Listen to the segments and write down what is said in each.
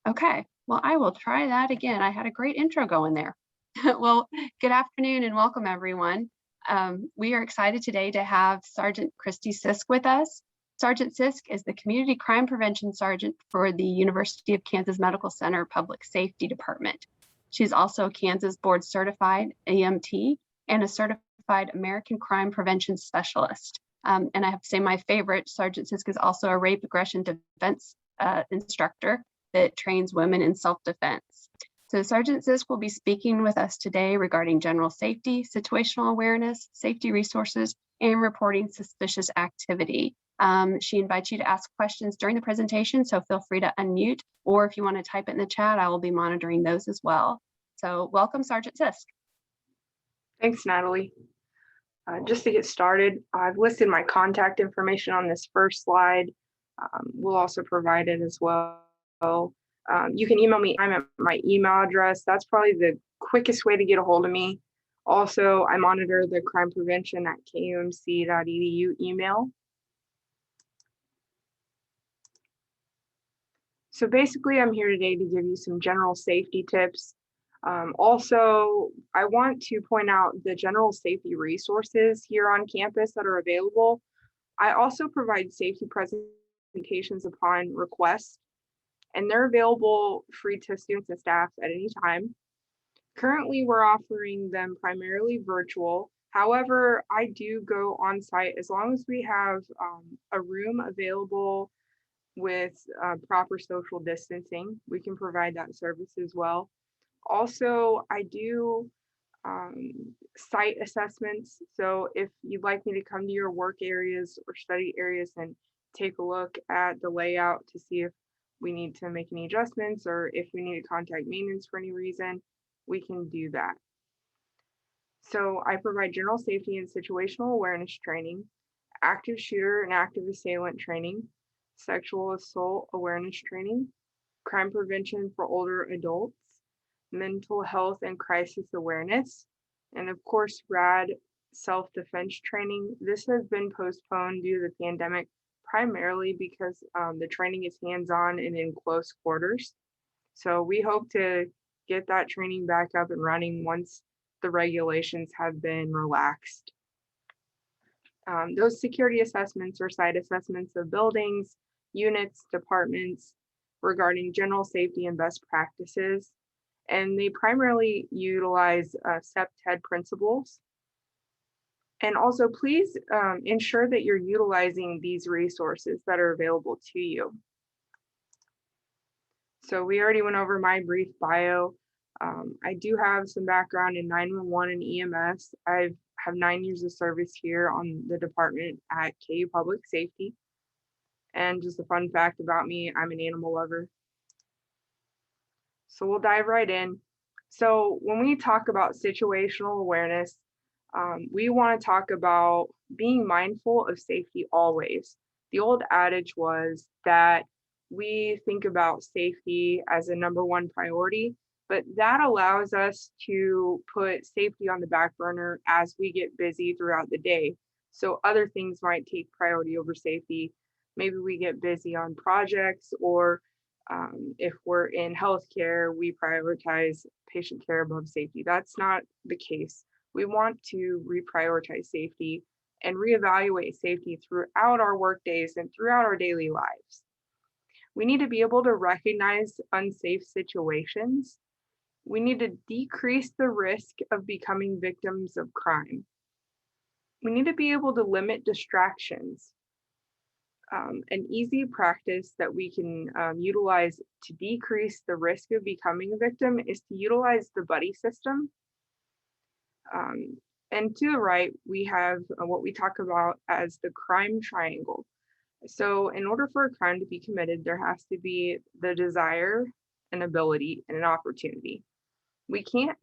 Okay, well, I will try that again. I had a great intro going there. Well, good afternoon and welcome, everyone. We are excited today to have Sergeant Kristi Sisk with us. Sergeant Sisk is the Community Crime Prevention Sergeant for the University of Kansas Medical Center Public Safety Department. She's also a Kansas Board Certified EMT and a Certified American Crime Prevention Specialist. And I have to say my favorite, Sergeant Sisk is also a rape aggression defense instructor that trains women in self-defense. So Sergeant Sisk will be speaking with us today regarding general safety, situational awareness, safety resources, and reporting suspicious activity. She invites you to ask questions during the presentation, so feel free to unmute, or if you want to type it in the chat, I will be monitoring those as well. So welcome, Sergeant Sisk. Thanks, Natalie. Just to get started, I've listed my contact information on this first slide. We'll also provide it as well. You can email me. I'm at my email address. That's probably the quickest way to get a hold of me. Also, I monitor the crime prevention at kumc.edu email. So basically, I'm here today to give you some general safety tips. Also, I want to point out the general safety resources here on campus that are available. I also provide safety presentations upon request, and they're available free to students and staff at any time. Currently, we're offering them primarily virtual. However, I do go on site as long as we have a room available with proper social distancing. We can provide that service as well. Also, I do site assessments. So if you'd like me to come to your work areas or study areas and take a look at the layout to see if we need to make any adjustments or if we need to contact maintenance for any reason, we can do that. So I provide general safety and situational awareness training, active shooter and active assailant training, sexual assault awareness training, crime prevention for older adults, mental health and crisis awareness, and of course, RAD self-defense training. This has been postponed due to the pandemic, primarily because the training is hands-on and in close quarters. So we hope to get that training back up and running once the regulations have been relaxed. Those security assessments are site assessments of buildings, units, departments regarding general safety and best practices. And they primarily utilize CPTED principles. And also please ensure that you're utilizing these resources that are available to you. So we already went over my brief bio. I do have some background in 911 and EMS. I have 9 years of service here on the department at KU Public Safety. And just a fun fact about me, I'm an animal lover. So we'll dive right in. So when we talk about situational awareness, we want to talk about being mindful of safety always. The old adage was that we think about safety as a #1 priority, but that allows us to put safety on the back burner as we get busy throughout the day. So other things might take priority over safety. Maybe we get busy on projects, or if we're in healthcare, we prioritize patient care above safety. That's not the case. We want to reprioritize safety and reevaluate safety throughout our work days and throughout our daily lives. We need to be able to recognize unsafe situations. We need to decrease the risk of becoming victims of crime. We need to be able to limit distractions. An easy practice that we can utilize to decrease the risk of becoming a victim is to utilize the buddy system. And to the right, we have what we talk about as the crime triangle. So in order for a crime to be committed, there has to be the desire, an ability, and an opportunity. We can't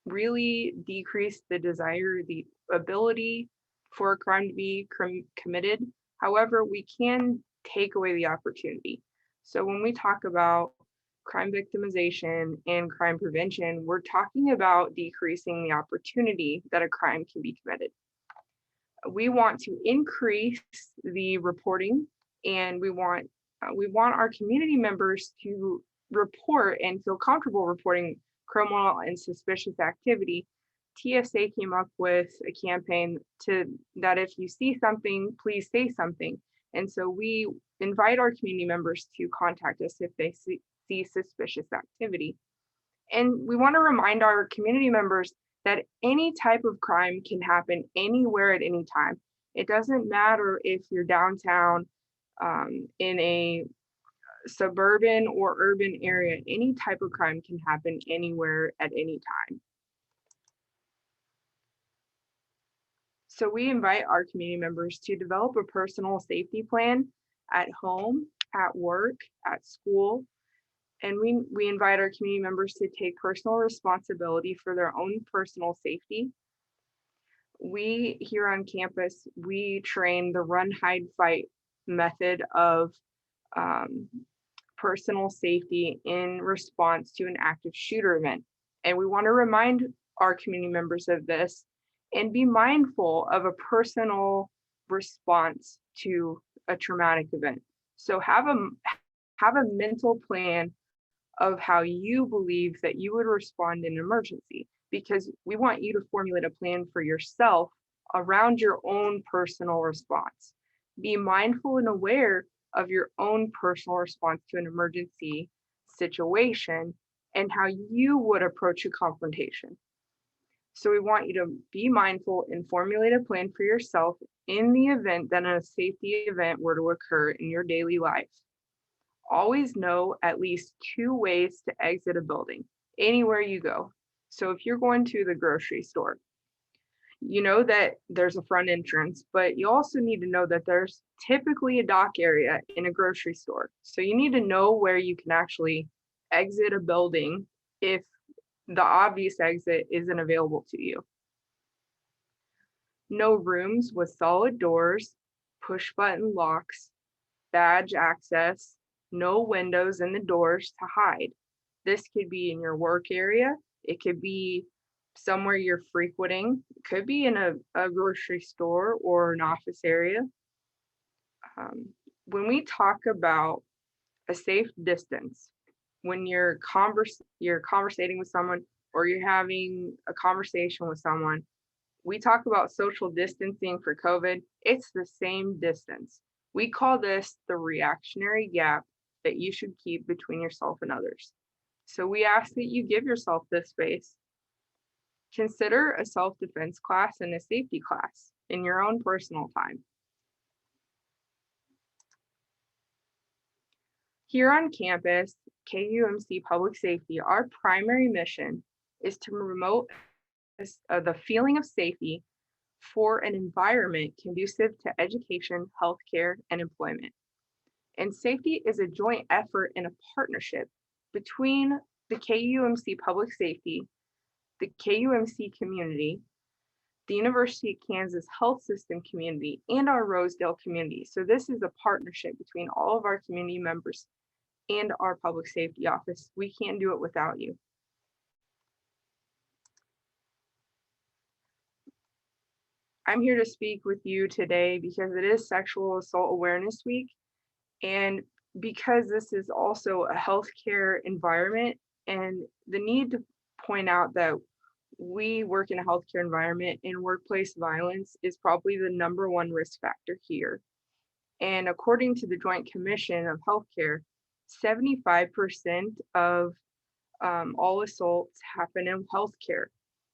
really decrease the desire, the ability for a crime to be committed. However, we can take away the opportunity. So when we talk about crime victimization and crime prevention, we're talking about decreasing the opportunity that a crime can be committed. We want to increase the reporting, and we want our community members to report and feel comfortable reporting criminal and suspicious activity, TSA came up with a campaign that if you see something, please say something. And so we invite our community members to contact us if they see suspicious activity. And we want to remind our community members that any type of crime can happen anywhere at any time. It doesn't matter if you're downtown, in a suburban or urban area, any type of crime can happen anywhere at any time. So we invite our community members to develop a personal safety plan at home, at work, at school, and we invite our community members to take personal responsibility for their own personal safety. We here on campus, we train the run, hide, fight method of personal safety in response to an active shooter event. And we want to remind our community members of this and be mindful of a personal response to a traumatic event. So have a mental plan of how you believe that you would respond in an emergency, because we want you to formulate a plan for yourself around your own personal response. Be mindful and aware of your own personal response to an emergency situation and how you would approach a confrontation. So we want you to be mindful and formulate a plan for yourself in the event that a safety event were to occur in your daily life. Always know at least 2 ways to exit a building, anywhere you go. So if you're going to the grocery store, you know that there's a front entrance, but you also need to know that there's typically a dock area in a grocery store. So you need to know where you can actually exit a building if the obvious exit isn't available to you. Know rooms with solid doors, push button locks, badge access, no windows in the doors to hide. This could be in your work area. It could be somewhere you're frequenting. It could be in a grocery store or an office area. When we talk about a safe distance, when you're conversating with someone or you're having a conversation with someone, we talk about social distancing for COVID. It's the same distance. We call this the reactionary gap that you should keep between yourself and others. So we ask that you give yourself this space. Consider a self-defense class and a safety class in your own personal time. Here on campus, KUMC Public Safety, our primary mission is to promote the feeling of safety for an environment conducive to education, healthcare, and employment. And safety is a joint effort and a partnership between the KUMC Public Safety, the KUMC community, the University of Kansas Health System community, and our Rosedale community. So this is a partnership between all of our community members and our public safety office. We can't do it without you. I'm here to speak with you today because it is Sexual Assault Awareness Week, and because this is also a healthcare environment, and the need to point out that we work in a healthcare environment and workplace violence is probably the #1 risk factor here. And according to the Joint Commission of Healthcare, 75% of all assaults happen in healthcare.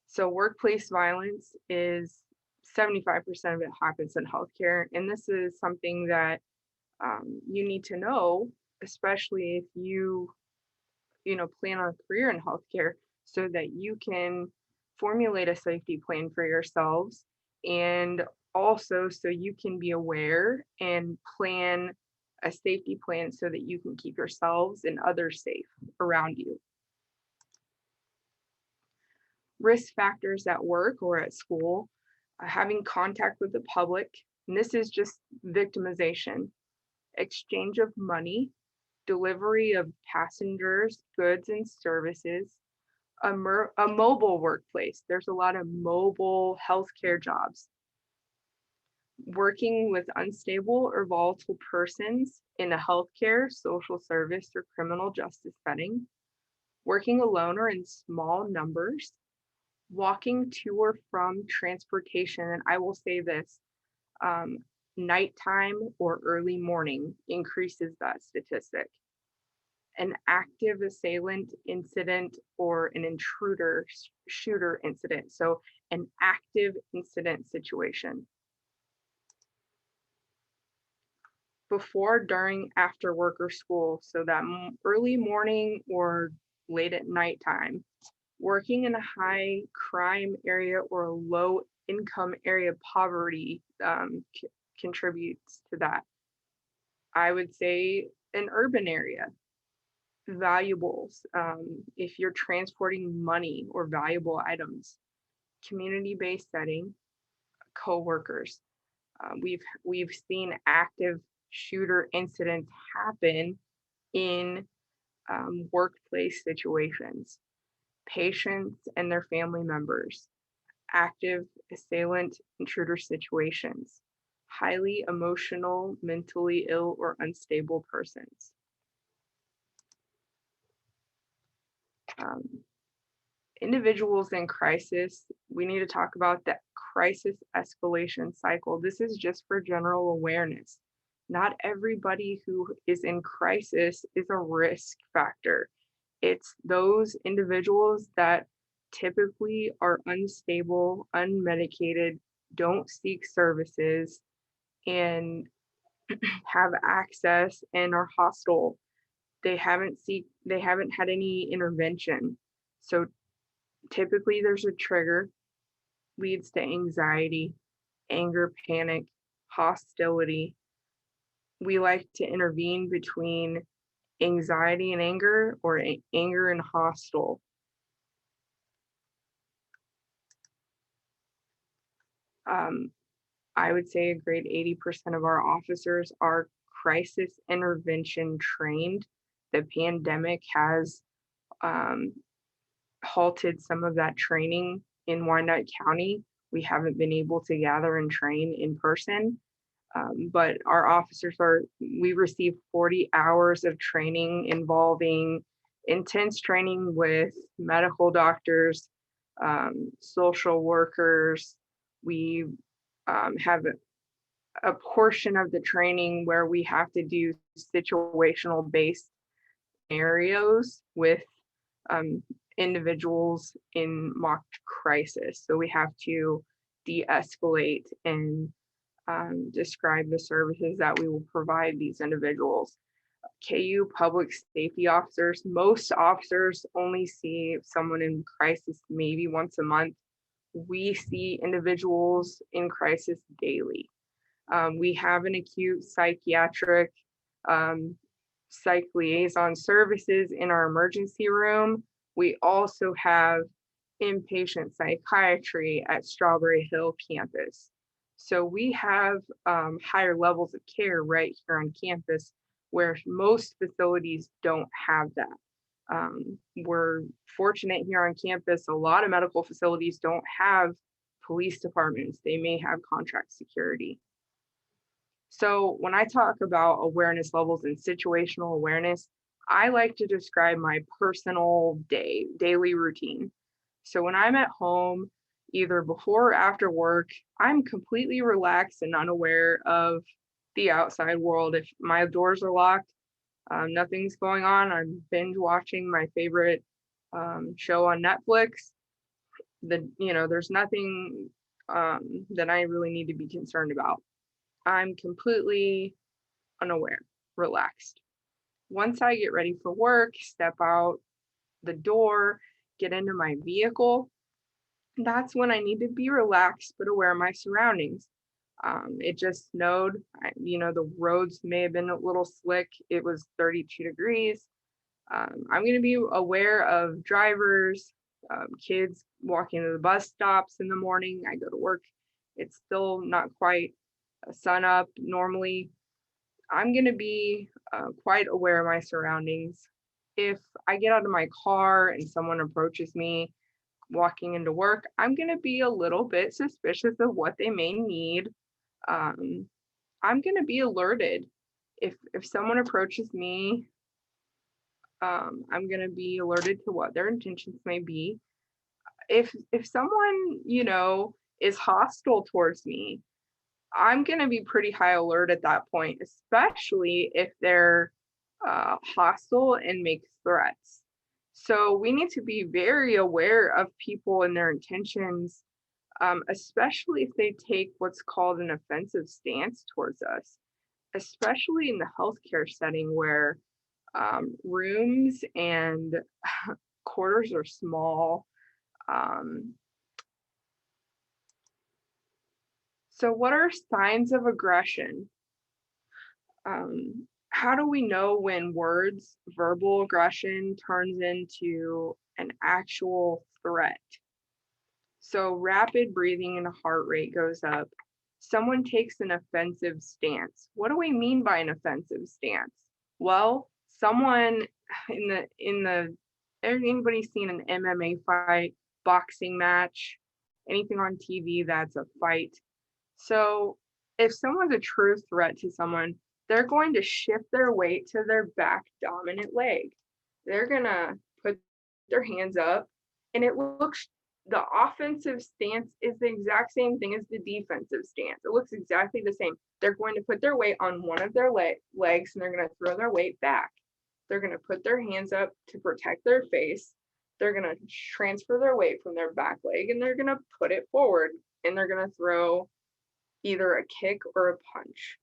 So workplace violence is 75% of it happens in healthcare. And this is something that you need to know, especially if you plan on a career in healthcare, so that you can formulate a safety plan for yourselves, and also so you can be aware and plan a safety plan so that you can keep yourselves and others safe around you. Risk factors at work or at school, having contact with the public, and this is just victimization, exchange of money, delivery of passengers, goods, and services, a mobile workplace. There's a lot of mobile healthcare jobs. working with unstable or volatile persons in a healthcare, social service, or criminal justice setting, working alone or in small numbers, walking to or from transportation. And I will say this, um, nighttime or early morning increases that statistic. An active assailant incident or an intruder shooter incident. So an active incident situation. Before, during, after work or school. So that early morning or late at nighttime. Working in a high crime area or a low income area, poverty contributes to that. I would say an urban area. Valuables, if you're transporting money or valuable items. Community-based setting, co-workers. We've seen active shooter incidents happen in workplace situations. Patients and their family members, active assailant intruder situations, highly emotional, mentally ill, or unstable persons. Individuals in crisis, we need to talk about that crisis escalation cycle. This is just for general awareness. Not everybody who is in crisis is a risk factor. It's those individuals that typically are unstable, unmedicated, don't seek services, and have access and are hostile. They haven't had any intervention. So typically there's a trigger, leads to anxiety, anger, panic, hostility. We like to intervene between anxiety and anger, or anger and hostile. I would say a great 80% of our officers are crisis intervention trained. The pandemic has halted some of that training in Wyandotte County. We haven't been able to gather and train in person, but our officers we receive 40 hours of training involving intense training with medical doctors, social workers. We have a portion of the training where we have to do situational based scenarios with individuals in mock crisis. So we have to de-escalate and describe the services that we will provide these individuals. KU public safety officers, most officers only see someone in crisis maybe once a month. We see individuals in crisis daily. We have an acute psychiatric psych liaison services in our emergency room. We also have inpatient psychiatry at Strawberry Hill campus. So we have higher levels of care right here on campus where most facilities don't have that. We're fortunate here on campus, a lot of medical facilities don't have police departments. They may have contract security. So when I talk about awareness levels and situational awareness, I like to describe my personal daily routine. So when I'm at home, either before or after work, I'm completely relaxed and unaware of the outside world. If my doors are locked, nothing's going on, I'm binge watching my favorite show on Netflix. There's nothing that I really need to be concerned about. I'm completely unaware, relaxed. Once I get ready for work, step out the door, get into my vehicle, that's when I need to be relaxed but aware of my surroundings. It just snowed. The roads may have been a little slick. It was 32 degrees. I'm going to be aware of drivers, kids walking to the bus stops in the morning. I go to work. It's still not quite sun up normally. I'm going to be quite aware of my surroundings. If I get out of my car and someone approaches me walking into work, I'm going to be a little bit suspicious of what they may need. I'm going to be alerted. If someone approaches me, I'm going to be alerted to what their intentions may be. If someone, is hostile towards me, I'm going to be pretty high alert at that point, especially if they're hostile and make threats. So we need to be very aware of people and their intentions, especially if they take what's called an offensive stance towards us, especially in the healthcare setting where rooms and quarters are small. Um, so what are signs of aggression? How do we know when verbal aggression turns into an actual threat? So rapid breathing and heart rate goes up. Someone takes an offensive stance. What do we mean by an offensive stance? Well, someone anybody's seen an MMA fight, boxing match, anything on TV that's a fight. So if someone's a true threat to someone, they're going to shift their weight to their back dominant leg. They're going to put their hands up, and the offensive stance is the exact same thing as the defensive stance. It looks exactly the same. They're going to put their weight on one of their legs, and they're going to throw their weight back. They're going to put their hands up to protect their face. They're going to transfer their weight from their back leg, and they're going to put it forward, and they're going to throw either a kick or a punch.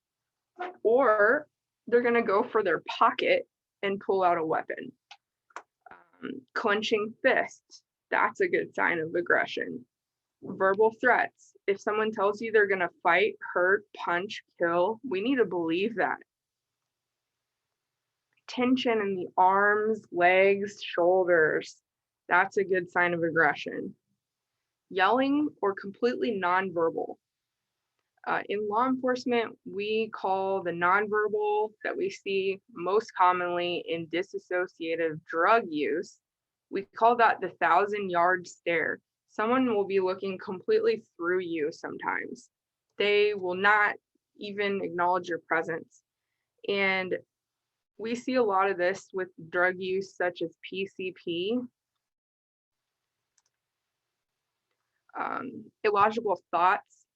Or they're going to go for their pocket and pull out a weapon. Clenching fists, that's a good sign of aggression. Verbal threats, if someone tells you they're going to fight, hurt, punch, kill, we need to believe that. Tension in the arms, legs, shoulders, that's a good sign of aggression. Yelling or completely nonverbal. In law enforcement, we call the nonverbal that we see most commonly in dissociative drug use, we call that the 1,000-yard stare. Someone will be looking completely through you sometimes. They will not even acknowledge your presence. And we see a lot of this with drug use such as PCP. Illogical thoughts,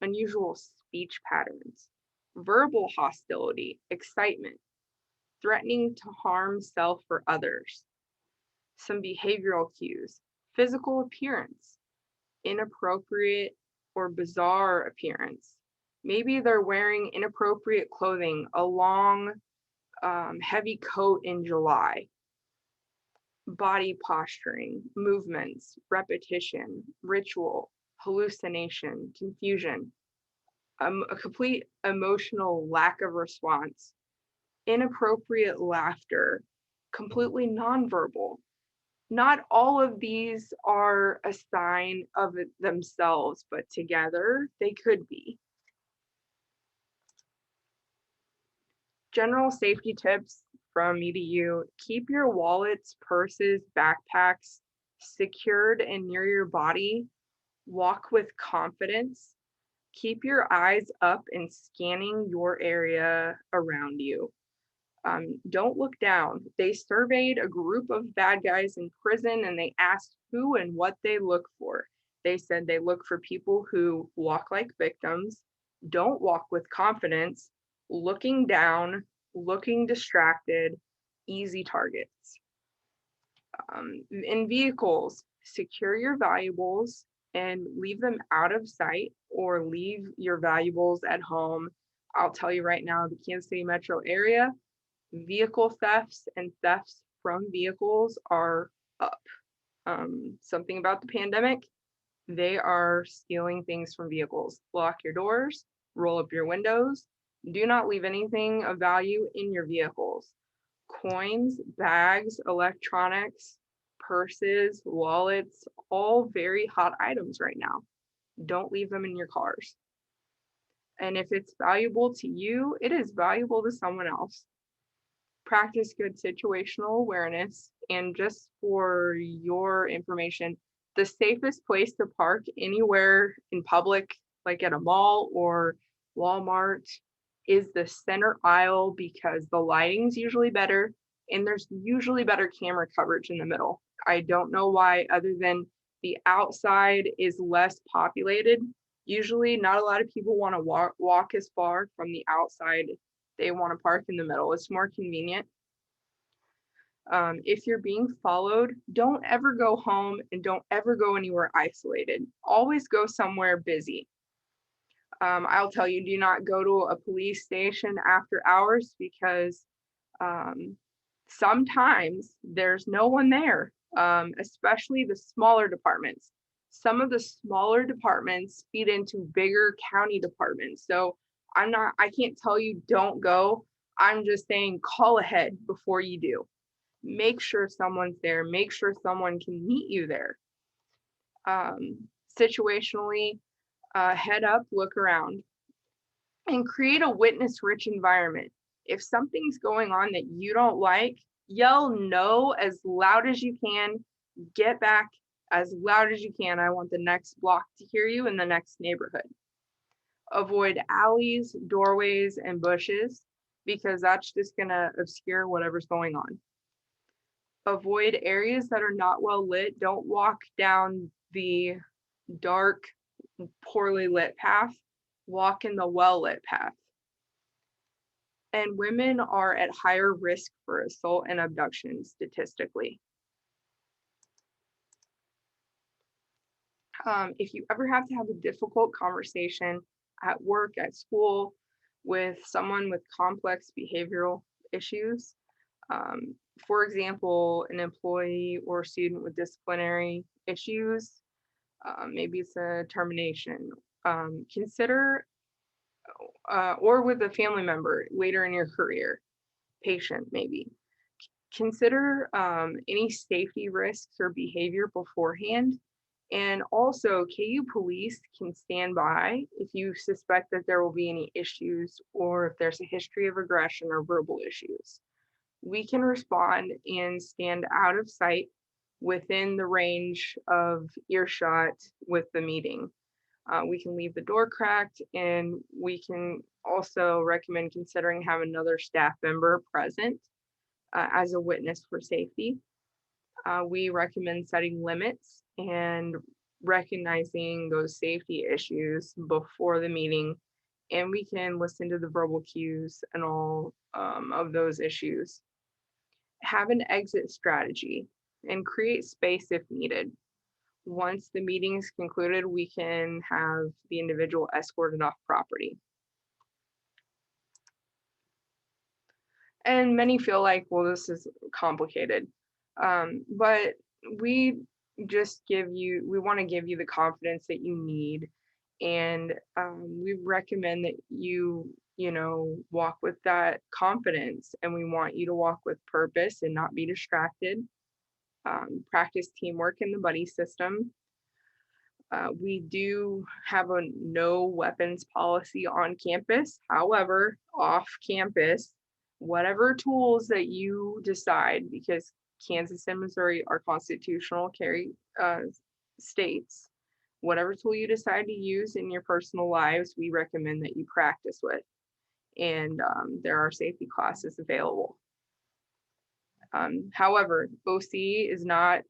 unusual speech patterns, verbal hostility, excitement, threatening to harm self or others. Some behavioral cues, physical appearance, inappropriate or bizarre appearance. Maybe they're wearing inappropriate clothing, a long, heavy coat in July. Body posturing, movements, repetition, ritual, hallucination, confusion, a complete emotional lack of response, inappropriate laughter, completely nonverbal. Not all of these are a sign of it themselves, but together they could be. General safety tips from me to you: keep your wallets, purses, backpacks secured and near your body. Walk with confidence. Keep your eyes up and scanning your area around you. Don't look down. They surveyed a group of bad guys in prison and they asked who and what they look for. They said they look for people who walk like victims, don't walk with confidence, looking down, looking distracted, easy targets. In vehicles, secure your valuables and leave them out of sight, or leave your valuables at home. I'll tell you right now, the Kansas City metro area, vehicle thefts and thefts from vehicles are up. Something about the pandemic, they are stealing things from vehicles. Lock your doors, roll up your windows. Do not leave anything of value in your vehicles. Coins, bags, electronics, purses, wallets, all very hot items right now. Don't leave them in your cars. And if it's valuable to you, it is valuable to someone else. Practice good situational awareness. And just for your information, the safest place to park anywhere in public, like at a mall or Walmart is the center aisle because the lighting's usually better and there's usually better camera coverage in the middle. I don't know why, other than the outside is less populated. Usually not a lot of people want to walk as far from the outside. They want to park in the middle. It's more convenient. If you're being followed, don't ever go home and don't ever go anywhere isolated. Always go somewhere busy. I'll tell you, do not go to a police station after hours because sometimes there's no one there, especially the smaller departments. Some of the smaller departments feed into bigger county departments. So I can't tell you don't go. I'm just saying call ahead before you do. Make sure someone's there. Make sure someone can meet you there. Situationally, head up, look around, and create a witness-rich environment. If something's going on that you don't like, yell no as loud as you can. Get back as loud as you can. I want the next block to hear you in the next neighborhood. Avoid alleys, doorways, and bushes because that's just going to obscure whatever's going on. Avoid areas that are not well lit. Don't walk down the dark, poorly lit path. Walk in the well lit path. And women are at higher risk for assault and abduction statistically. If you ever have to have a difficult conversation at work, at school, with someone with complex behavioral issues, for example, an employee or student with disciplinary issues, maybe it's a termination, consider, or with a family member later in your career, patient maybe, consider any safety risks or behavior beforehand. And also, KU police can stand by if you suspect that there will be any issues or if there's a history of aggression or verbal issues. We can respond and stand out of sight within the range of earshot with the meeting. We can leave the door cracked, and we can also recommend considering having another staff member present as a witness for safety. We recommend setting limits and recognizing those safety issues before the meeting, and we can listen to the verbal cues and all of those issues. Have an exit strategy and create space if needed. Once the meeting is concluded, we can have the individual escorted off property. And many feel like, well, this is complicated. But we want to give you the confidence that you need. And we recommend that you walk with that confidence, and we want you to walk with purpose and not be distracted. Practice teamwork in the buddy system. We do have a no weapons policy on campus. However, off campus, whatever tools that you decide, because Kansas and Missouri are constitutional carry states, whatever tool you decide to use in your personal lives, we recommend that you practice with. And there are safety classes available. However, OC is not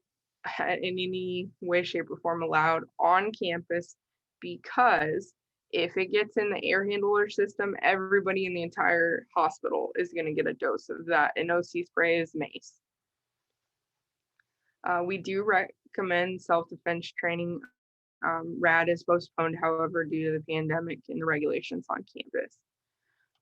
in any way, shape, or form allowed on campus because if it gets in the air handler system, everybody in the entire hospital is going to get a dose of that, and OC spray is mace. We do recommend self-defense training. RAD is postponed, however, due to the pandemic and the regulations on campus.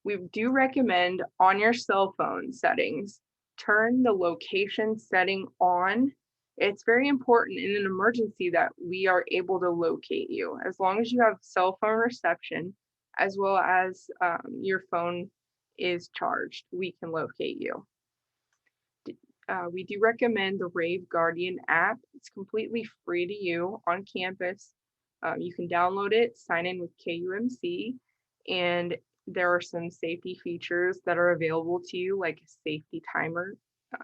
We do recommend on your cell phone settings, turn the location setting on. It's very important in an emergency that we are able to locate you. As long as you have cell phone reception, as well as your phone is charged, we can locate you. We do recommend the Rave Guardian app. It's completely free to you on campus. You can download it, sign in with KUMC, and there are some safety features that are available to you, like a safety timer.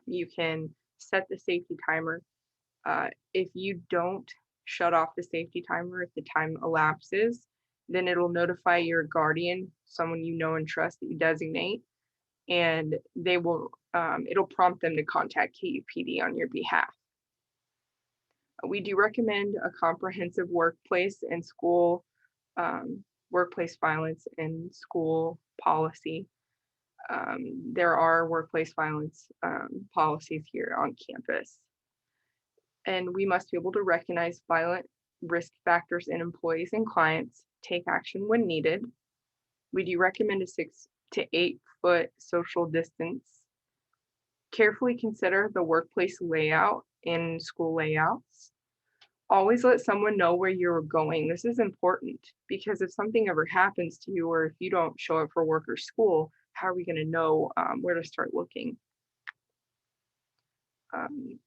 You can set the safety timer. If you don't shut off the safety timer, if the time elapses, then it'll notify your guardian, someone you know and trust that you designate, and they will, it'll prompt them to contact KUPD on your behalf. We do recommend a comprehensive workplace and school, workplace violence and school policy. There are workplace violence policies here on campus. And we must be able to recognize violent risk factors in employees and clients, take action when needed. We do recommend a 6 to 8 foot social distance. Carefully consider the workplace layout and school layouts. Always let someone know where you're going. This is important because if something ever happens to you, or if you don't show up for work or school, how are we going to know where to start looking?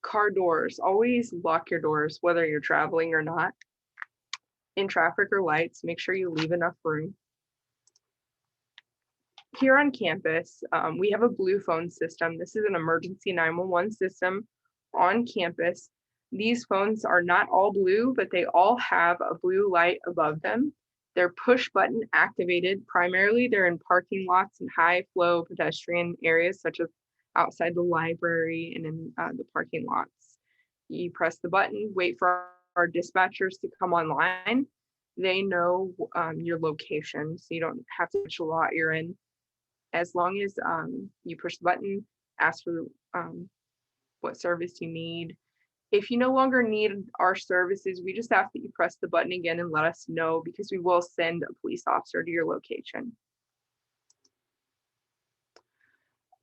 Car doors, always lock your doors, whether you're traveling or not. In traffic or lights, make sure you leave enough room. Here on campus, we have a blue phone system. This is an emergency 911 system on campus. These phones are not all blue, but they all have a blue light above them. They're push button activated. Primarily, they're in parking lots and high flow pedestrian areas, such as outside the library and in the parking lots. You press the button, wait for our dispatchers to come online. They know your location, so you don't have to which lot you're in. As long as you push the button, ask for what service you need. If you no longer need our services, we just ask that you press the button again and let us know, because we will send a police officer to your location.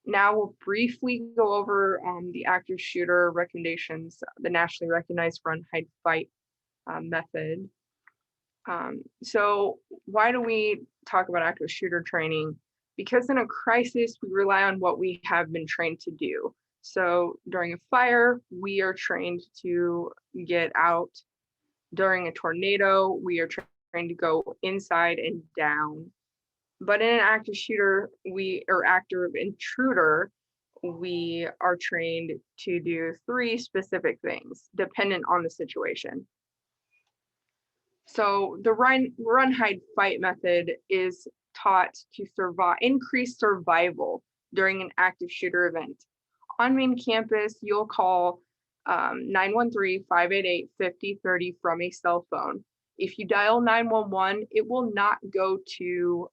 Now we'll briefly go over the active shooter recommendations, the nationally recognized run, hide, fight method. So why do we talk about active shooter training? Because in a crisis, we rely on what we have been trained to do. So during a fire, we are trained to get out. During a tornado, we are trained to go inside and down. But in an active shooter, active intruder, we are trained to do 3 specific things dependent on the situation. So the run, hide, fight method is taught to increase survival during an active shooter event. On main campus, you'll call 913-588-5030 from a cell phone. If you dial 911, it will not go to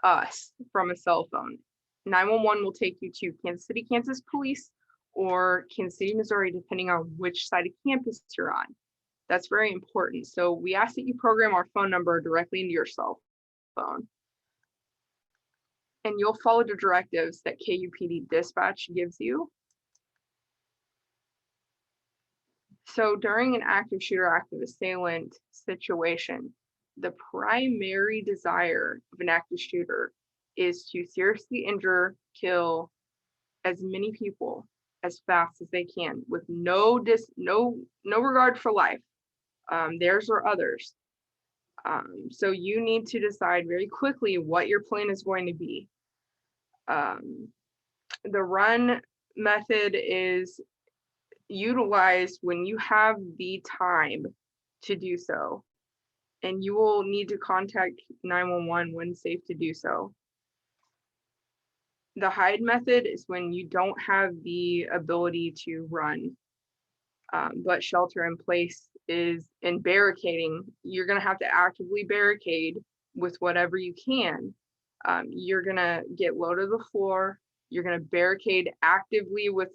us from a cell phone. 911 will take you to Kansas City, Kansas Police, or Kansas City, Missouri, depending on which side of campus you're on. That's very important. So we ask that you program our phone number directly into your cell phone. And you'll follow the directives that KUPD dispatch gives you. So during an active shooter, active assailant situation, the primary desire of an active shooter is to seriously injure, kill as many people as fast as they can, with no regard for life, theirs or others. So you need to decide very quickly what your plan is going to be. The run method is utilized when you have the time to do so, and you will need to contact 911 when safe to do so. The hide method is when you don't have the ability to run, but shelter in place is in barricading. You're going to have to actively barricade with whatever you can. You're going to get low to the floor. You're going to barricade actively with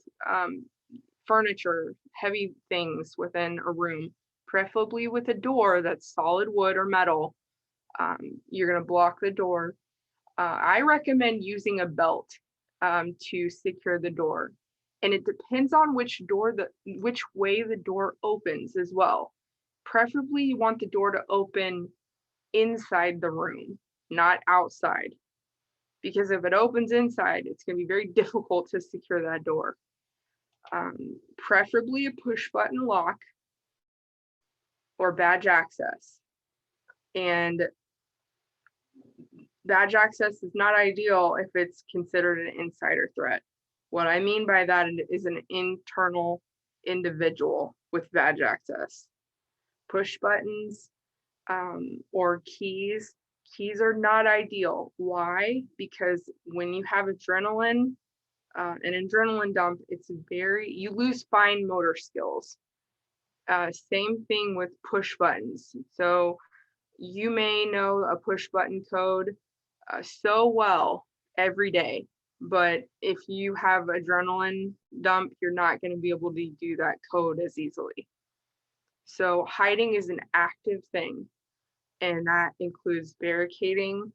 furniture, heavy things within a room, preferably with a door that's solid wood or metal. You're going to block the door. I recommend using a belt to secure the door. And it depends on which way the door opens as well. Preferably you want the door to open inside the room, not outside. Because if it opens inside, it's going to be very difficult to secure that door. Preferably a push button lock or badge access. And badge access is not ideal if it's considered an insider threat. What I mean by that is an internal individual with badge access. Push buttons or keys. Keys are not ideal. Why? Because when you have adrenaline, an adrenaline dump, you lose fine motor skills. Same thing with push buttons. So you may know a push button code so well every day, but if you have adrenaline dump, you're not going to be able to do that code as easily. So hiding is an active thing, and that includes barricading,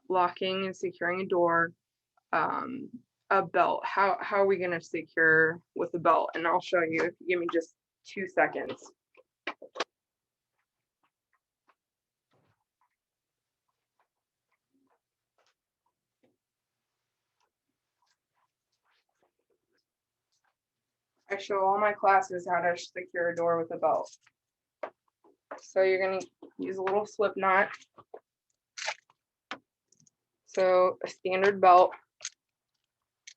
locking and securing a door, a belt. How are we going to secure with a belt? And I'll show you if you give me just 2 seconds. I show all my classes how to secure a door with a belt. So you're going to use a little slip knot. So a standard belt.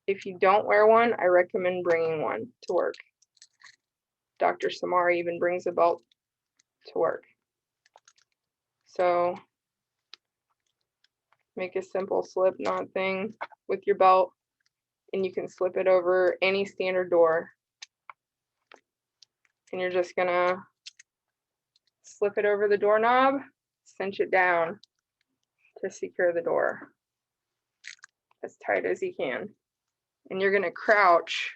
If you don't wear one, I recommend bringing one to work. Dr. Samar even brings a belt to work. So make a simple slip knot thing with your belt, and you can slip it over any standard door. And you're just gonna slip it over the doorknob, cinch it down to secure the door as tight as you can. And you're gonna crouch,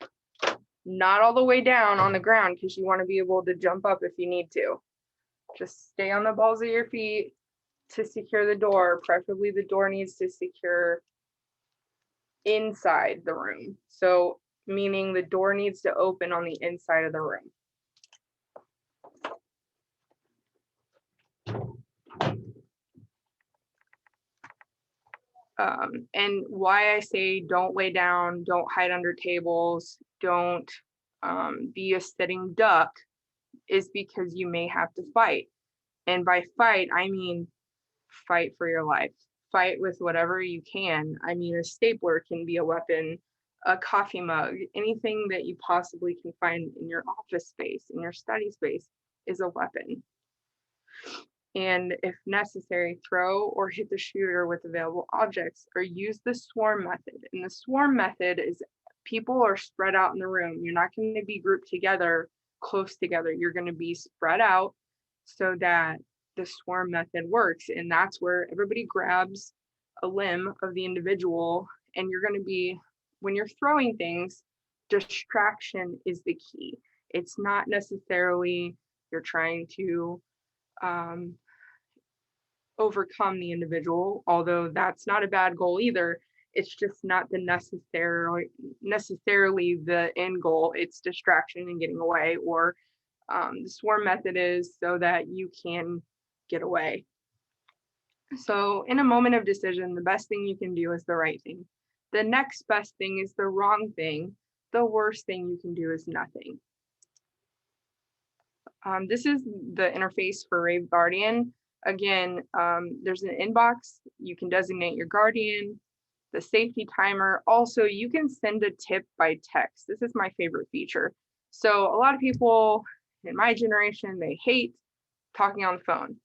not all the way down on the ground, because you want to be able to jump up if you need to. Just stay on the balls of your feet to secure the door. Preferably the door needs to secure inside the room. So meaning the door needs to open on the inside of the room. And why I say don't lay down, don't hide under tables, don't be a sitting duck is because you may have to fight. And by fight, I mean fight for your life. Fight with whatever you can. I mean, a stapler can be a weapon, a coffee mug, anything that you possibly can find in your office space, in your study space is a weapon. And if necessary, throw or hit the shooter with available objects, or use the swarm method. And the swarm method is people are spread out in the room. You're not going to be grouped together, close together. You're going to be spread out so that the swarm method works. And that's where everybody grabs a limb of the individual. And you're going to be, when you're throwing things, distraction is the key. It's not necessarily you're trying to overcome the individual, although that's not a bad goal either. It's just not the necessarily the end goal. It's distraction and getting away, or the swarm method is so that you can get away. So in a moment of decision, the best thing you can do is the right thing. The next best thing is the wrong thing. The worst thing you can do is nothing. This is the interface for Rave Guardian. Again, there's an inbox. You can designate your guardian, the safety timer. Also, you can send a tip by text. This is my favorite feature. So a lot of people in my generation, they hate talking on the phone.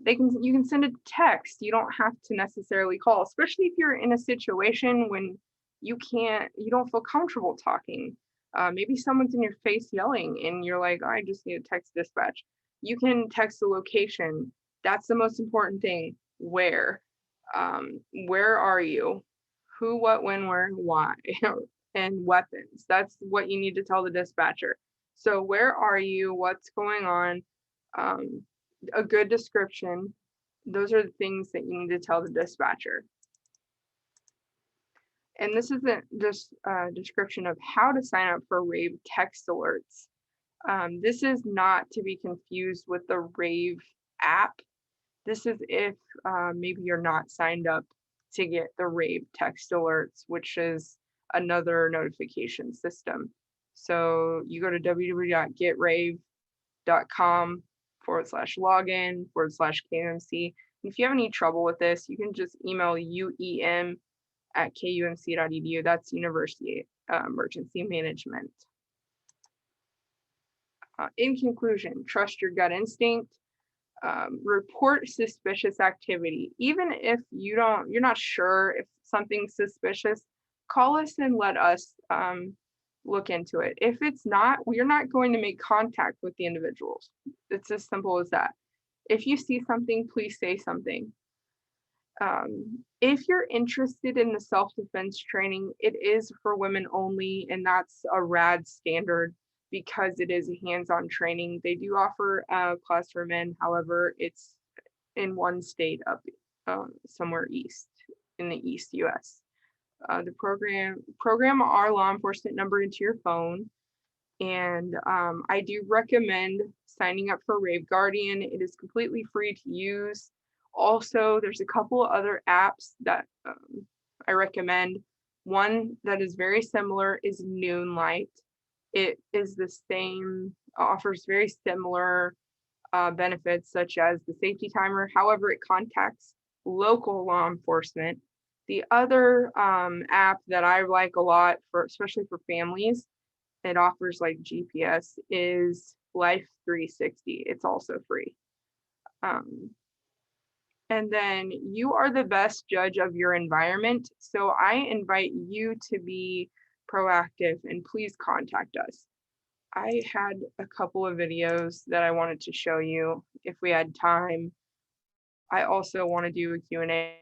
You can send a text. You don't have to necessarily call, especially if you're in a situation when you don't feel comfortable talking. Maybe someone's in your face yelling and you're like, oh, I just need to text dispatch. You can text the location. That's the most important thing. Where are you? Who, what, when, where, why, and weapons. That's what you need to tell the dispatcher. So where are you? What's going on? A good description. Those are the things that you need to tell the dispatcher. And this isn't just a description of how to sign up for Rave text alerts. This is not to be confused with the Rave app. This is if maybe you're not signed up to get the Rave text alerts, which is another notification system. So you go to www.getrave.com/login/KUMC. If you have any trouble with this, you can just email uem@kumc.edu. That's University Emergency Management. In conclusion, trust your gut instinct. Report suspicious activity. Even if you're not sure if something's suspicious, call us and let us look into it. If it's not, we're not going to make contact with the individuals. It's as simple as that. If you see something, please say something. If you're interested in the self-defense training, it is for women only, and that's a RAD standard because it is a hands-on training. They do offer a class for men, however, it's in one state up somewhere east in the East US. The program our law enforcement number into your phone, and I do recommend signing up for Rave Guardian. It is completely free to use. Also, there's a couple other apps that I recommend. One that is very similar is Noonlight. It is the same, offers very similar benefits such as the safety timer. However, it contacts local law enforcement. The other app that I like a lot, for especially for families, it offers like GPS, is Life 360. It's also free. And then you are the best judge of your environment. So I invite you to be proactive and please contact us. I had a couple of videos that I wanted to show you if we had time. I also want to do a Q&A.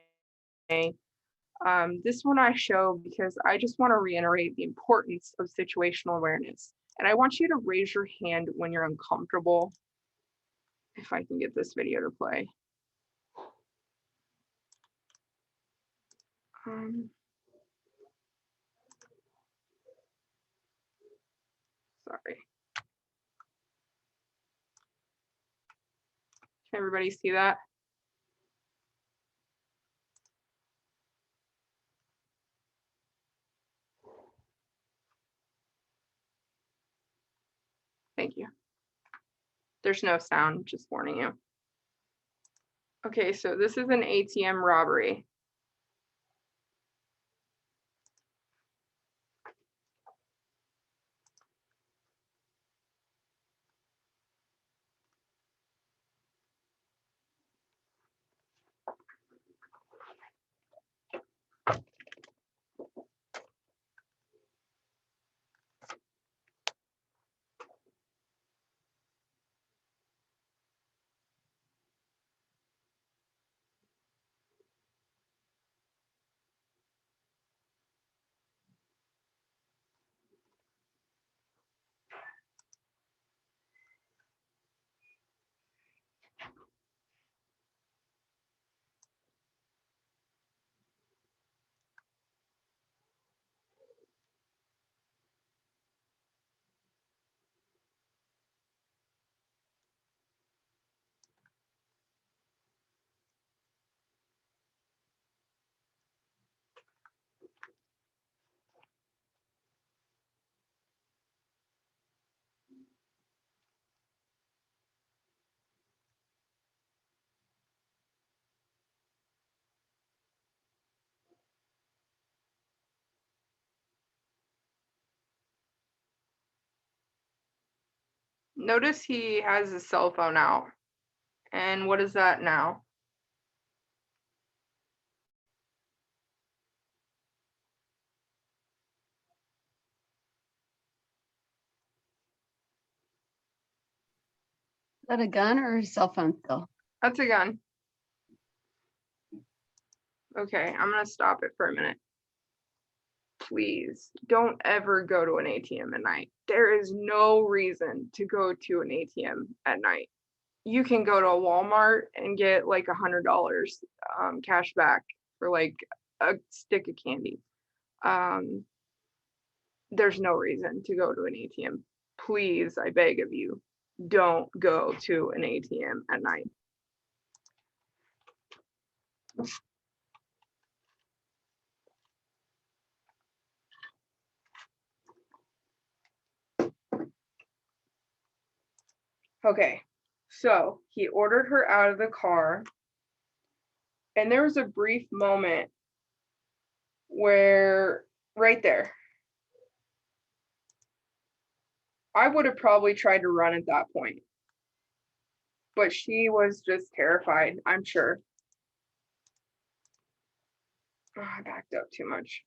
This one I show because I just want to reiterate the importance of situational awareness. And I want you to raise your hand when you're uncomfortable. If I can get this video to play. Sorry. Can everybody see that? Thank you. There's no sound, just warning you. Okay, so this is an ATM robbery. Notice he has his cell phone out. And what is that now? Is that a gun or a cell phone still? That's a gun. Okay, I'm gonna stop it for a minute. Please don't ever go to an ATM at night. There is no reason to go to an ATM at night. You can go to a Walmart and get like $100 cash back for like a stick of candy. There's no reason to go to an ATM. Please, I beg of you, don't go to an ATM at night. Okay, so he ordered her out of the car, and there was a brief moment where, right there, I would have probably tried to run at that point. but she was just terrified, I'm sure. Oh, I backed up too much.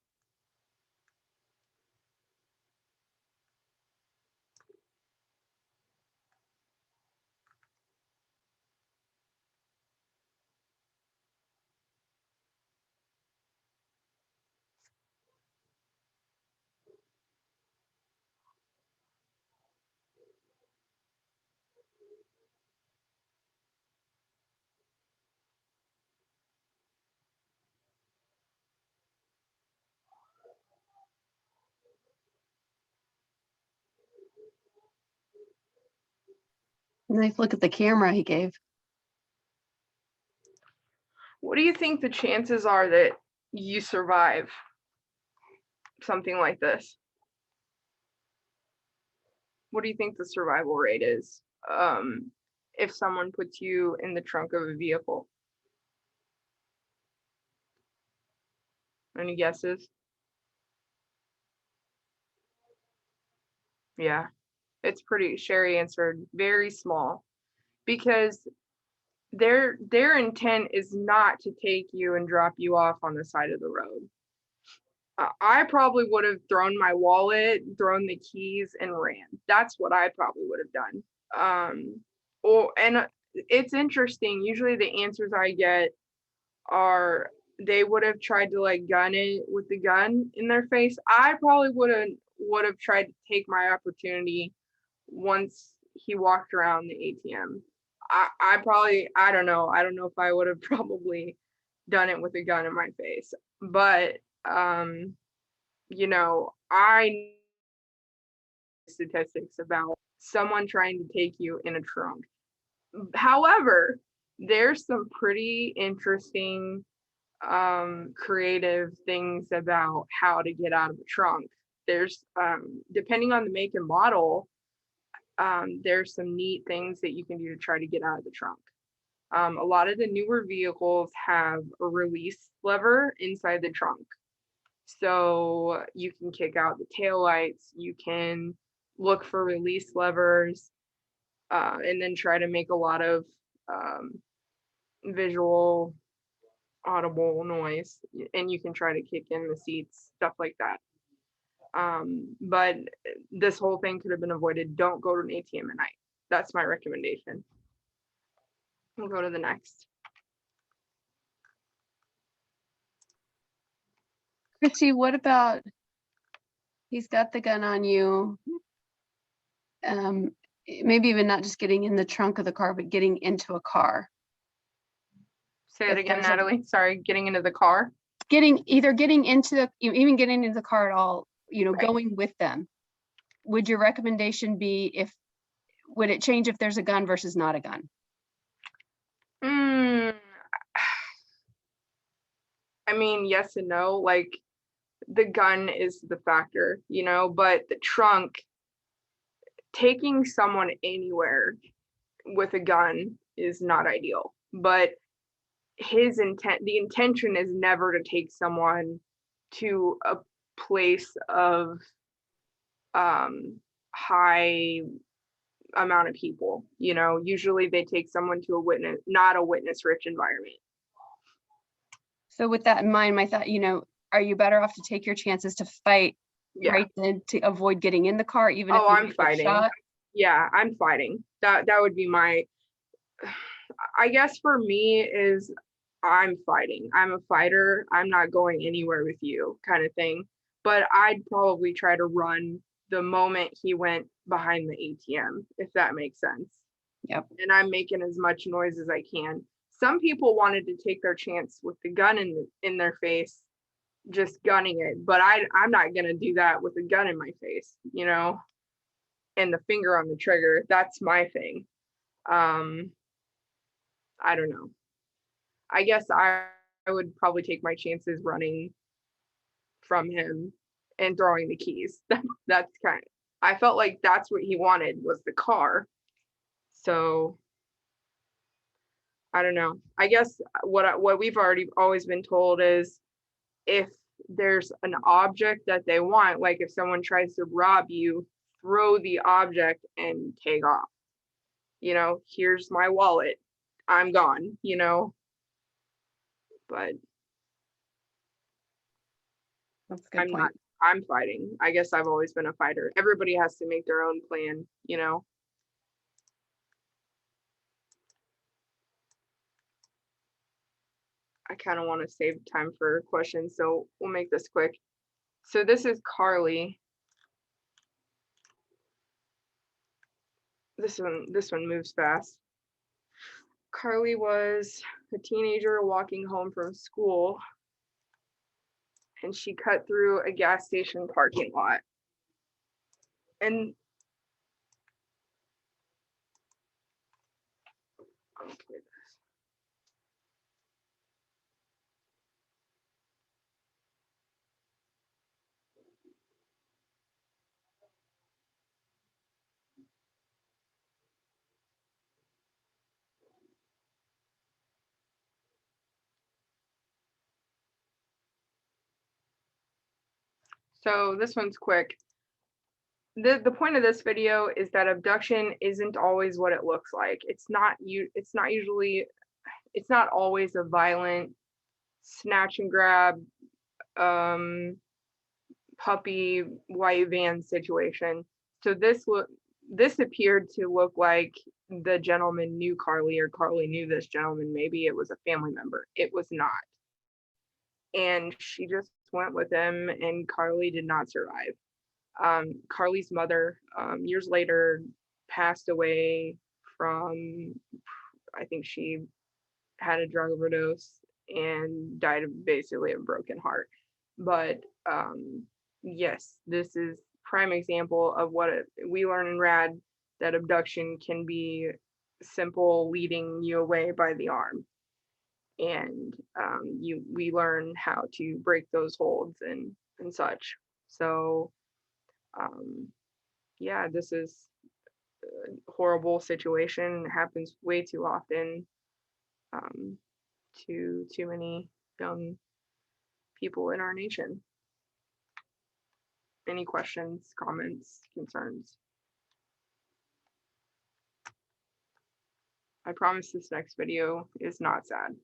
Nice look at the camera he gave. What do you think the chances are that you survive something like this? What do you think the survival rate is if someone puts you in the trunk of a vehicle? Any guesses? Yeah, it's pretty, Sherry answered, very small, because their intent is not to take you and drop you off on the side of the road. I probably would have thrown my wallet, thrown the keys, and ran. That's what I probably would have done. It's interesting. Usually the answers I get are they would have tried to like gun it with the gun in their face. I probably would have tried to take my opportunity once he walked around the ATM. I don't know. I don't know if I would have probably done it with a gun in my face. But I statistics about someone trying to take you in a trunk. However, there's some pretty interesting creative things about how to get out of a trunk. There's depending on the make and model, there's some neat things that you can do to try to get out of the trunk. A lot of the newer vehicles have a release lever inside the trunk. So you can kick out the taillights, you can look for release levers, and then try to make a lot of visual, audible noise, and you can try to kick in the seats, stuff like that. But this whole thing could have been avoided. Don't go to an ATM at night. That's my recommendation. We'll go to the next. Kristi, what about he's got the gun on you? Maybe even not just getting in the trunk of the car, but getting into a car. Say it again, Natalie. Sorry, getting into the car. Either getting into even getting into the car at all, Right. Going with them. Would your recommendation be would it change if there's a gun versus not a gun? I mean, yes and no. Like the gun is the factor, but the trunk, taking someone anywhere with a gun is not ideal. But the intention is never to take someone to a place of high amount of people. Usually they take someone to not a witness rich environment. So with that in mind, my thought, are you better off to take your chances to fight right then to avoid getting in the car, even if I'm fighting. Yeah, I'm fighting. That would be I guess for me is I'm fighting. I'm a fighter. I'm not going anywhere with you, kind of thing. But I'd probably try to run the moment he went behind the ATM, if that makes sense. Yep. And I'm making as much noise as I can. Some people wanted to take their chance with the gun in their face, just gunning it. But I'm not going to do that with a gun in my face, and the finger on the trigger. That's my thing. I don't know. I guess I would probably take my chances running from him and throwing the keys. That's I felt like that's what he wanted, was the car. So I don't know. I guess what we've always been told is if there's an object that they want, like if someone tries to rob you, throw the object and take off. here's my wallet, I'm gone, but That's a good point. I'm fighting. I guess I've always been a fighter. Everybody has to make their own plan, I kind of want to save time for questions, so we'll make this quick. So this is Carly. This one moves fast. Carly was a teenager walking home from school, and she cut through a gas station parking lot. And okay, so this one's quick. The point of this video is that abduction isn't always what it looks like. It's not always a violent snatch and grab, puppy white van situation. So this appeared to look like the gentleman knew Carly, or Carly knew this gentleman. Maybe it was a family member. It was not. And she just went with him, and Carly did not survive. Carly's mother, years later, passed away from, I think she had a drug overdose and died of basically a broken heart. But yes, this is prime example of what we learn in RAD, that abduction can be simple, leading you away by the arm. And we learn how to break those holds and such. So yeah, this is a horrible situation. It happens way too often to too many young people in our nation. Any questions, comments, concerns? I promise this next video is not sad.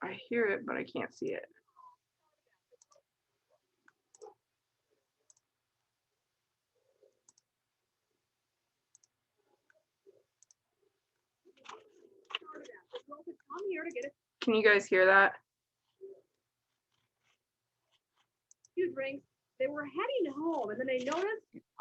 I hear it, but I can't see it. Can you guys hear that? Few drinks. They were heading home, and then they noticed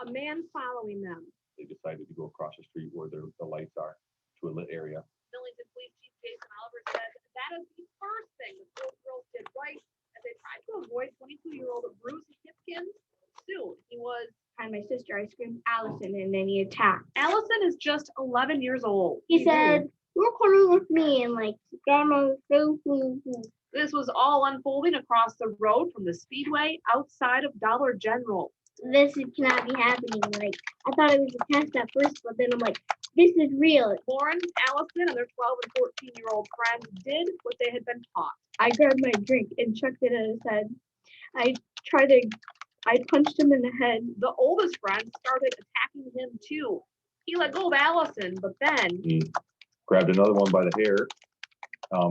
a man following them. They decided to go across the street where the lights are, to a lit area. Millington Police Chief Jason Oliver said that is the first thing the girls did right as they tried to avoid 22-year-old Bruce Hipkins. Soon he was behind my sister. I screamed Allison, and then he attacked. Allison is just 11 years old. He said, "You're coming with me," and like, Grandma, This was all unfolding across the road from the Speedway outside of Dollar General. this cannot be happening. Like, I thought it was a test at first, but then I'm like, this is real. Lauren, Allison, and their 12 and 14-year-old friends did what they had been taught. I grabbed my drink and chucked it at his head. I punched him in the head. The oldest friend started attacking him too. He let go of Allison, but then He grabbed another one by the hair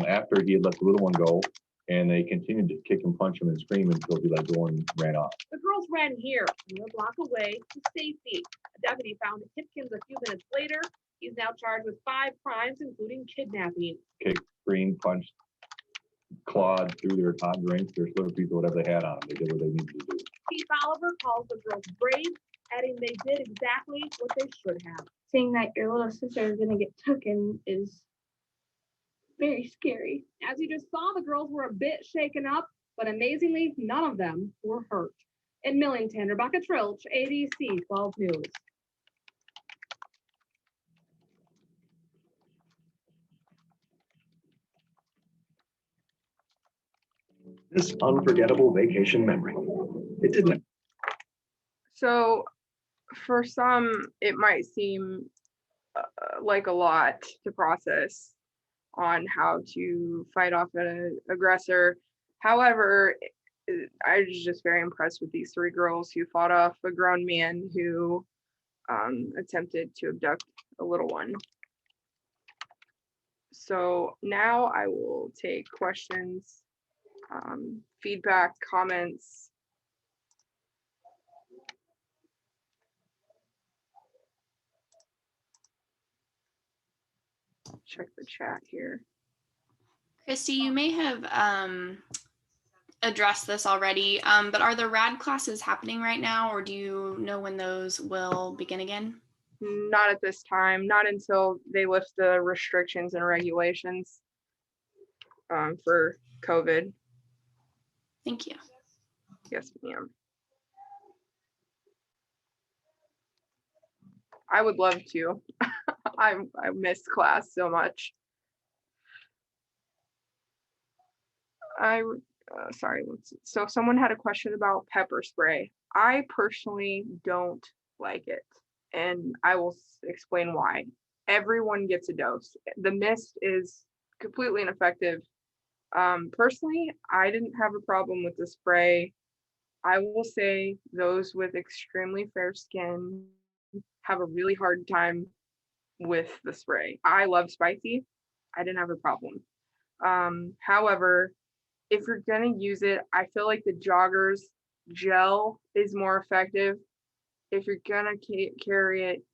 after he had let the little one go, and they continued to kick and punch him and scream until he let go and ran off. the girls ran here, a block away, to safety. A deputy found Hipkins a few minutes later. He's now charged with 5 crimes, including kidnapping. Kicked, screamed, punched, clawed through their hot drinks, their Slurpees, or whatever they had on them. They did what they needed to do. Chief Oliver calls the girls brave, adding they did exactly what they should have. Saying that your little sister is gonna get taken is very scary. As you just saw, the girls were a bit shaken up, but amazingly, none of them were hurt. In Millington, Rebecca Trilch, ABC 12 News. This unforgettable vacation memory. It didn't. So For some, it might seem like a lot to process on how to fight off an aggressor. However, I was just very impressed with these 3 girls who fought off a grown man who attempted to abduct a little one. So now I will take questions, feedback, comments. Check the chat here. Kristi, you may have addressed this already, but are the RAD classes happening right now, or do you know when those will begin again? Not at this time, not until they lift the restrictions and regulations for COVID. Thank you. Yes, ma'am. I would love to. I missed class so much. Sorry. So someone had a question about pepper spray. I personally don't like it, and I will explain why. Everyone gets a dose. The mist is completely ineffective. Personally, I didn't have a problem with the spray. I will say those with extremely fair skin have a really hard time with the spray. I love spicy. I didn't have a problem. However, if you're gonna use it, I feel like the joggers gel is more effective. If you're gonna carry it,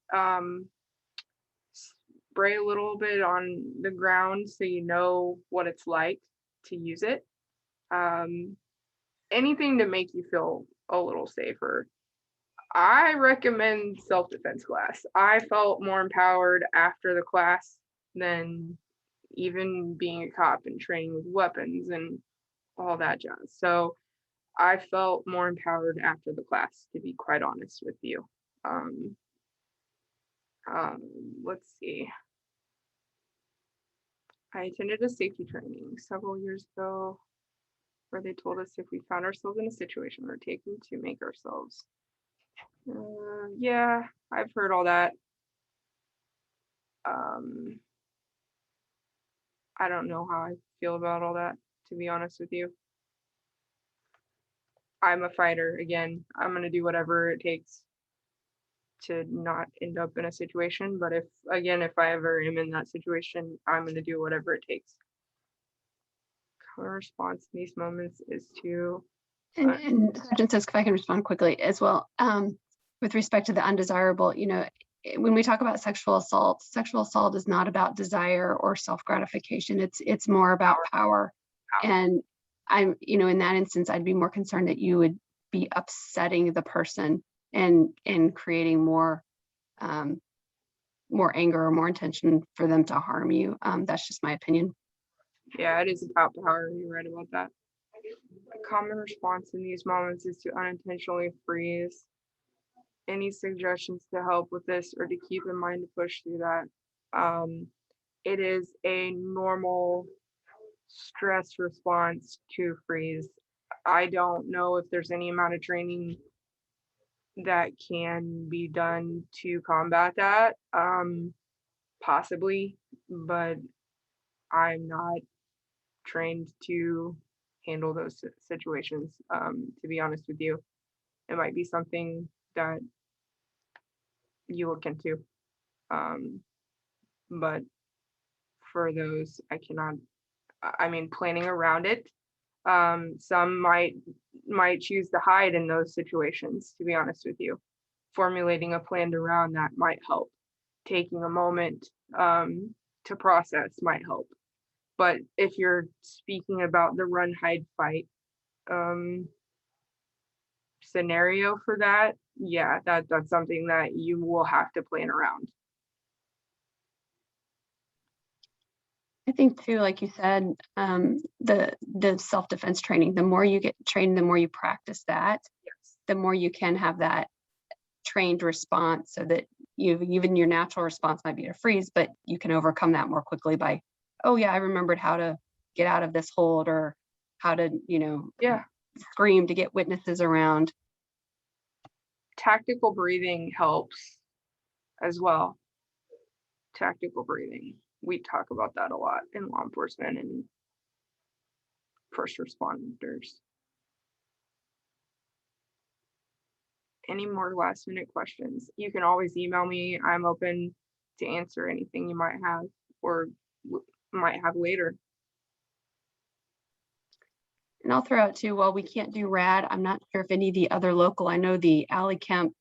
spray a little bit on the ground so you know what it's like to use it. Anything to make you feel a little safer. I recommend self-defense class. I felt more empowered after the class than even being a cop and training with weapons and all that jazz. So I felt more empowered after the class, to be quite honest with you. Let's see. I attended a safety training several years ago where they told us if we found ourselves in a situation, we're taking to make ourselves. Yeah, I've heard all that. I don't know how I feel about all that, to be honest with you. I'm a fighter. Again, I'm going to do whatever it takes to not end up in a situation. But if I ever am in that situation, I'm going to do whatever it takes. Our response in these moments is to. And Sergeant Sisk, if I can respond quickly as well, with respect to the undesirable, when we talk about sexual assault is not about desire or self-gratification. It's more about power. And I'm, in that instance, I'd be more concerned that you would be upsetting the person and creating more anger or more intention for them to harm you. That's just my opinion. Yeah, it is about power. You're right about that. A common response in these moments is to unintentionally freeze. Any suggestions to help with this or to keep in mind to push through that? It is a normal stress response to freeze. I don't know if there's any amount of training that can be done to combat that. Possibly, but I'm not trained to handle those situations. To be honest with you, it might be something that you look into. But for those, I cannot. I mean, planning around it. Some might choose to hide in those situations. To be honest with you, formulating a plan around that might help. Taking a moment to process might help. But if you're speaking about the run, hide, fight scenario for that, yeah, that's something that you will have to plan around. I think too, like you said, the self-defense training, the more you get trained, the more you practice that, Yes. the more you can have that trained response, so that even your natural response might be to freeze, but you can overcome that more quickly by, oh yeah, I remembered how to get out of this hold, or how to, Yeah. scream to get witnesses around. Tactical breathing helps as well. Tactical breathing. We talk about that a lot in law enforcement and first responders. Any more last minute questions? You can always email me. I'm open to answer anything you might have or might have later. And I'll throw out too, while we can't do RAD, I'm not sure if any of the other local, I know the Alley Kemp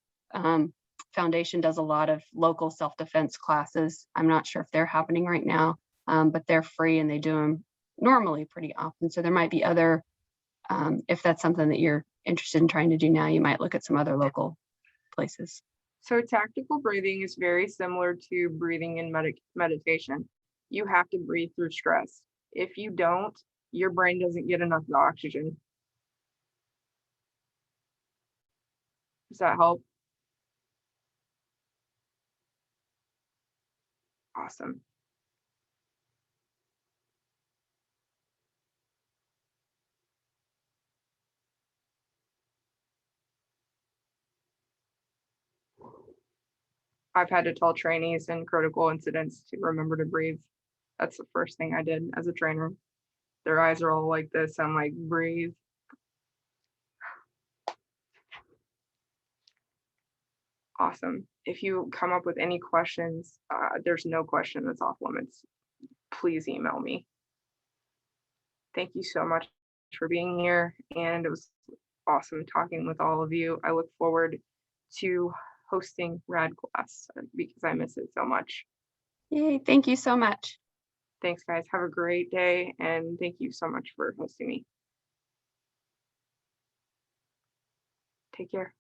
Foundation does a lot of local self-defense classes. I'm not sure if they're happening right now, but they're free and they do them normally pretty often. So there might be other, if that's something that you're interested in trying to do now, you might look at some other local places. So tactical breathing is very similar to breathing in meditation. You have to breathe through stress. If you don't, your brain doesn't get enough oxygen. Does that help? Awesome. I've had to tell trainees in critical incidents to remember to breathe. That's the first thing I did as a trainer. Their eyes are all like this. I'm like, breathe. Awesome. If you come up with any questions, there's no question that's off limits. Please email me. Thank you so much for being here. And it was awesome talking with all of you. I look forward to hosting RAD class because I miss it so much. Yay, thank you so much. Thanks, guys. Have a great day. And thank you so much for hosting me. Take care.